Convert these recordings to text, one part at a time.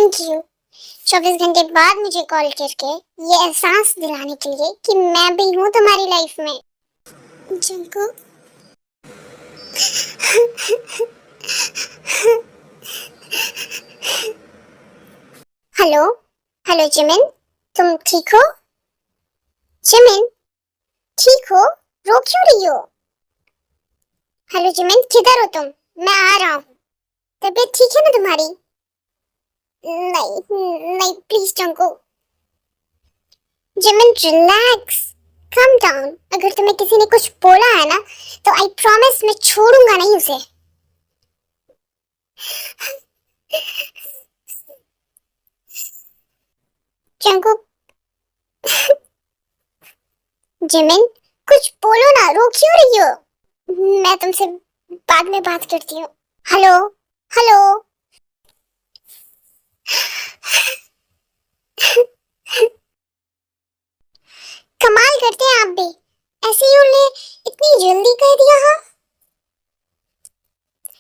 Thank you 24 घंटे बाद मुझे कॉल करके ये एहसास दिलाने के लिए कि मैं भी हूँ तुम्हारी लाइफ में। जंकू हेलो हेलो जिमिन, तुम ठीक हो? जिमिन ठीक हो? रो क्यों रही हो? हेलो जिमिन, किधर हो तुम? मैं आ रहा हूँ। तबीयत ठीक है ना तुम्हारी? नहीं नहीं, please जंकू। Jimin relax, come down. अगर तुम्हें किसी ने कुछ बोला है ना तो आई प्रॉमिस मैं छोड़ूंगा नहीं उसे। जंकू जिमिन कुछ बोलो ना, रो क्यों रही हो? मैं तुमसे बाद में बात करती हूँ। Hello hello. कमाल करते हैं आप भी, ऐसे ही उन्हें इतनी जल्दी कह दिया। हाँ,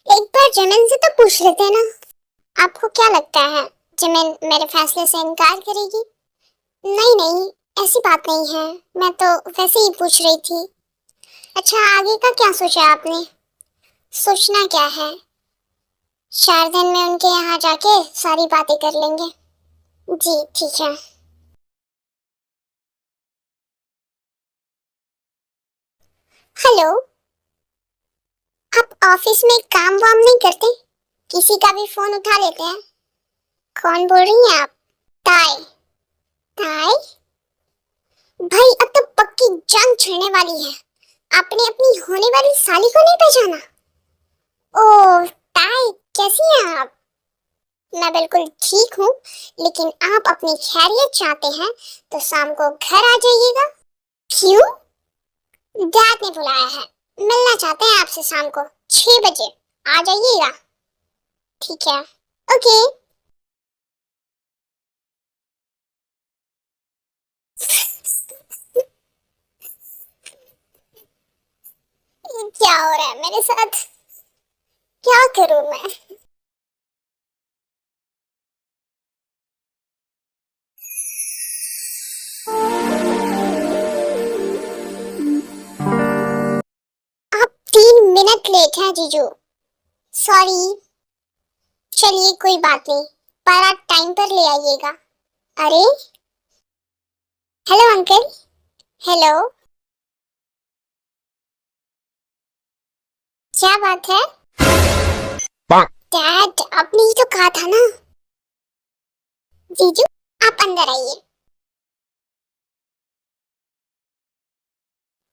एक बार जिमिन से तो पूछ लेते हैं ना। आपको क्या लगता है जिमिन मेरे फैसले से इनकार करेगी? नहीं नहीं, ऐसी बात नहीं है, मैं तो वैसे ही पूछ रही थी। अच्छा, आगे का क्या सोचा आपने? सोचना क्या है, 4 दिन में उनके यहाँ जाके सारी बातें कर लेंगे। जी ठीक है। हेलो, आप ऑफिस में काम वाम नहीं करते? किसी का भी फोन उठा लेते हैं? कौन बोल रही हैं आप? ताई? ताई? भाई अब तो पक्की जंग छिड़ने वाली है। आपने अपनी होने वाली साली को नहीं पहचाना? ओह ताई, कैसी हैं आप? मैं बिल्कुल ठीक हूँ, लेकिन आप अपनी खैरियत चाहते हैं तो शाम को घर आ जाइएगा। क्यों? डैड ने बुलाया है, मिलना चाहते हैं आपसे। शाम को 6 बजे आ जाइएगा। ठीक है, ओके। क्या हो रहा है मेरे साथ? क्या करूं मैं? आप 3 मिनट लेट हैं जीजू। सॉरी। चलिए कोई बात नहीं, पर आप टाइम पर ले आइएगा। अरे हेलो अंकल। हेलो, क्या बात है? डैड, आपने ही तो कहा था ना। जीजू आप अंदर आइए।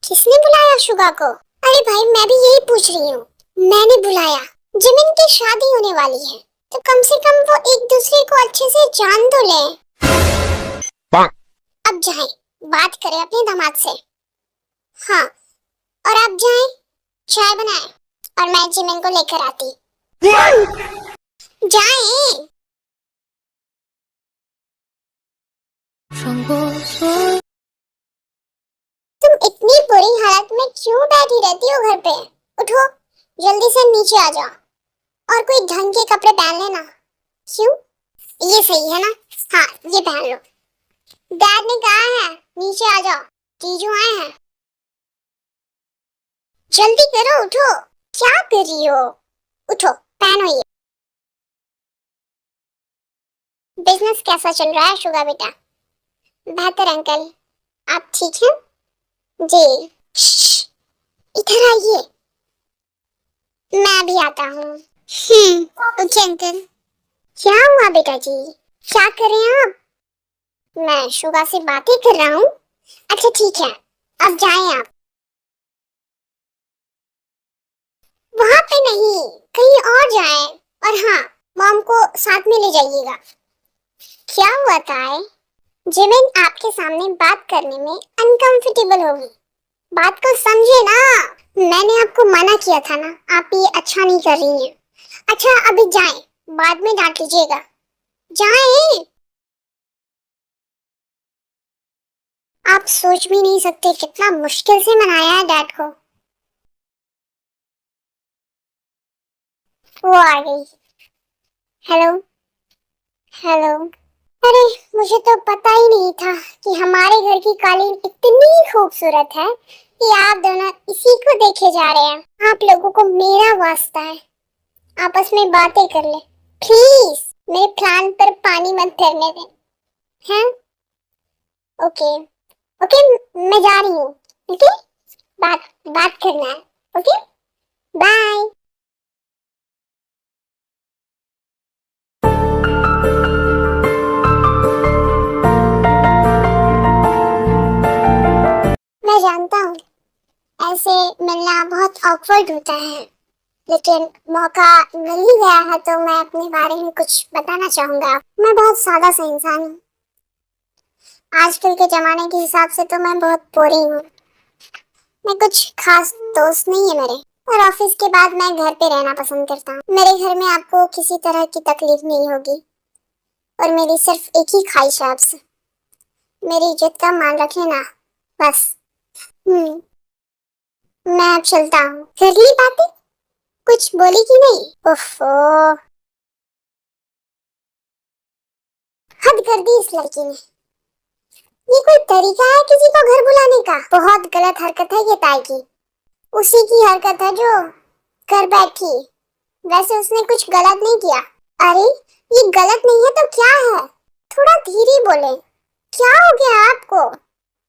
किसने बुलाया शुगा को? अरे भाई, मैं भी यही पूछ रही हूँ। मैंने बुलाया। जिमिन की शादी होने वाली है तो कम से कम वो एक दूसरे को अच्छे से जान तो लें। अब जाएं, बात करें अपने दामाद से। हाँ, और आप जाएं, चाय बनाएं और मैं जिमिन को लेकर आती। जाएं। तुम इतनी बुरी हालत में क्यों बैठी रहती हो घर पे? उठो, जल्दी से नीचे आ जाओ और कोई ढंग के कपड़े पहन लेना। क्यों? ये सही है ना? हाँ, ये पहन लो। डैड ने कहा है नीचे आ जाओ, जीजू आए हैं। जल्दी करो, उठो। क्या कर रही हो? उठो, पहनो ये। बिजनेस कैसा चल रहा है शुगा बेटा? बेहतर अंकल, आप ठीक हैं? जी। श्श, इधर आइए, मैं भी आता हूँ। Okay uncle. क्या हुआ बेटा जी? क्या कर रहे हैं आप? मैं शुगा से बातें कर रहा हूँ। अच्छा ठीक है, अब जाएं आप। वहां पे नहीं, कहीं और जाएं। और हाँ, मॉम को साथ में ले जाइएगा। क्या हुआ ताए? जिमिन आपके सामने बात करने में अनकंफर्टेबल होगी। बात को समझे ना। मैंने आपको मना किया था ना, आप ये अच्छा नहीं कर रही हैं। अच्छा अभी जाएं, बाद में डांट लीजिएगा। जाएं। आप सोच भी नहीं सकते कितना मुश्किल से मनाया है डैड को। वो आ गई। Hello hello. अरे मुझे तो पता ही नहीं था कि हमारे घर की कालीन इतनी खूबसूरत है कि आप दोनों इसी को देखे जा रहे हैं। आप लोगों को मेरा वास्ता है, आपस में बातें कर ले प्लीज। मेरे प्लान पर पानी मत करने दें। हैं? ओके ओके, मैं जा रही हूँ। ओके, बात बात करना है। Okay, bye. मैं जानता हूँ ऐसे मिलना बहुत ऑकवर्ड होता है, लेकिन मौका मिल ही गया है तो मैं अपने बारे में कुछ बताना चाहूंगा। मैं बहुत सादा सा इंसान हूँ। आजकल के जमाने के हिसाब से तो मैं बहुत बोरिंग हूँ। मैं कुछ खास दोस्त नहीं है मेरे, और ऑफिस के बाद मैं घर पे रहना पसंद करता हूँ। मेरे घर में आपको किसी तरह की तकलीफ नहीं होगी, और मेरी सिर्फ एक ही ख्वाहिश है आपसे, मेरी इज्जत का मान रखे ना, बस। मैं अब चलता हूँ। कर ली बातें? कुछ बोली कि नहीं? ओफो, हद कर दी इस लड़की ने। ये कोई तरीका है किसी को घर बुलाने का? बहुत गलत हरकत है ये ताई की। उसी की हरकत है जो कर बैठी। वैसे उसने कुछ गलत नहीं किया। अरे ये गलत नहीं है तो क्या है? थोड़ा धीरे बोले। क्या हो गया आपको?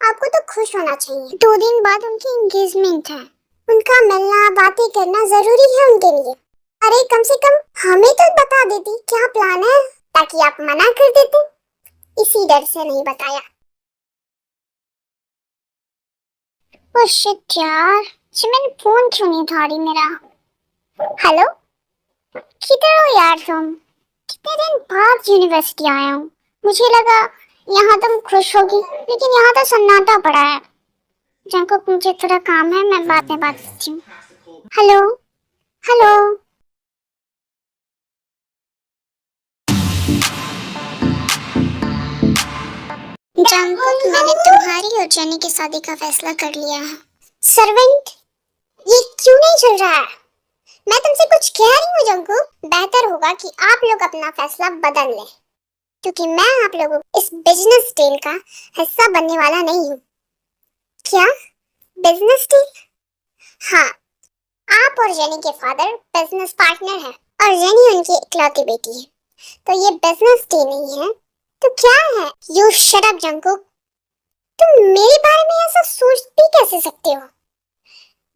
आपको तो खुश होना चाहिए। 2 दिन बाद उनकी एंगेजमेंट है। उनका मिलना बातें करना जरूरी है उनके लिए। अरे कम से कम हमें तो बता देती क्या प्लान है, ताकि आप मना कर देते। इसी डर से नहीं बताया। ओ शिट यार, मैंने फोन क्यों नहीं उठा रही मेरा? हेलो, किधर हो यार तुम? कितने दिन बाद यूनिवर्सिटी आया हूँ। मुझे लगा यहाँ तुम खुश होगी, लेकिन यहाँ तो सन्नाटा पड़ा है। जंकुक मुझे थोड़ा काम है, मैं बाद में बात करती हूँ। Hello hello. जंकुक, मैंने तुम्हारी और जेनी की शादी का फैसला कर लिया है। सर्वेंट, ये क्यों नहीं चल रहा है? मैं तुमसे कुछ कह रही हूँ जंकुक। बेहतर होगा कि आप लोग अपना फैसला बदल लें, क्योंकि मैं आप लोगों को इस बिजनेस डील का हिस्सा बनने वाला नहीं हूँ। क्या बिजनेस डील? हाँ, आप और जेनी के फादर बिजनेस पार्टनर हैं, और जेनी उनकी इकलौती बेटी है, तो ये बिजनेस डील नहीं है तो क्या है? You shut up Jungkook. तुम मेरे बारे में ऐसा सोच भी कैसे सकते हो?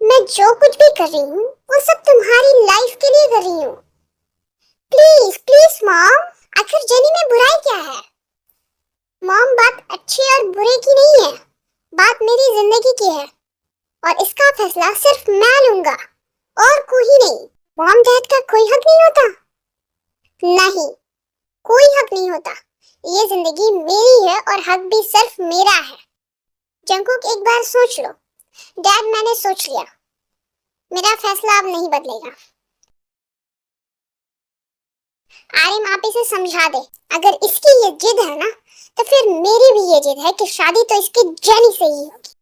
मैं जो कुछ भी कर रही हूँ वो सब तुम्हारी लाइफ के लिए कर रही हूँ। प्लीज प्लीज मॉम, आखिर जेनी में बुराई क्या है? मॉम, बात अच्छे और बुरे की नहीं है, बात मेरी जिंदगी की है, और इसका फैसला सिर्फ मैं लूंगा और कोई नहीं। मॉम डैड का कोई हक नहीं होता? नहीं, कोई हक नहीं होता। ये जिंदगी मेरी है और हक भी सिर्फ मेरा है। जंकुक, एक बार सोच लो। डैड, मैंने सोच लिया, मेरा फैसला अब नहीं बदलेगा। आर्यन, आप इसे समझा दे। अगर इसकी ये जिद है ना, तो फिर मेरी भी ये जिद है कि शादी तो इसकी जेनी से ही होगी।